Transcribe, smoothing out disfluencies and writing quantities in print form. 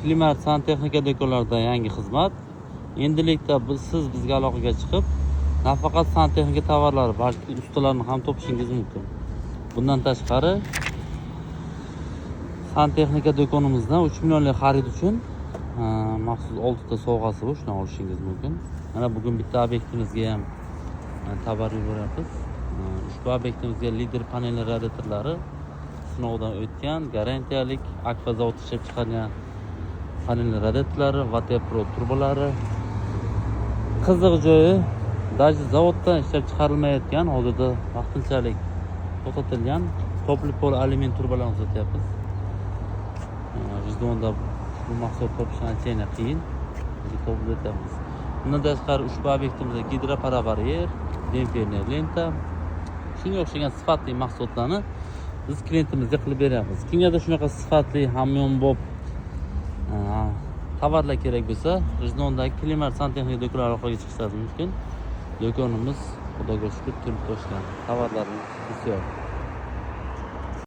Klimat santexnika do'konlarida yangi xizmat. Endilikda siz bizga aloqaga chiqib, nafaqat santexnika tovarlari, balki ustalarni ham topishingiz mumkin. Bundan tashqari, santexnika do'konimizdan 3 millionlik xarid uchun maxsus 6 ta sovg'asi bor, shuni olishingiz mumkin. Mana bugun bitta obyektimizga ham tovar yuboryapmiz. Ushbu obyektimizga lider panel radiatorlari sinovdan o'tgan, garantiyalik Akfa zavodi ishlab chiqargan panel radiatorlari, Vatepro turbolari. Qiziq joyi, даже zavoddan ishlab chiqarilmayotgan, hozirda vaqtinchalik to'xtatilgan topli pol alyumin turbalarni uzatyapmiz. Vijdonda bu mahsulot topishni anchagina qiyin. To'platyapmiz. Bundan tashqari ushbu obyektimizda gidroparabaryer, demperner lenta, shunga o'xshagan sifatli mahsulotlarni biz klientimizga qilib beryapmiz. Kimgadir shunaqa sifatli hamyonbop tovarlar kerak bo'lsa, Vijdondagi Klimat santexnika do'konlari orqali chiqishingiz mumkin. Do'konimiz Xudoga shukr to'lib toshgan. Tovarlarimiz bisyor.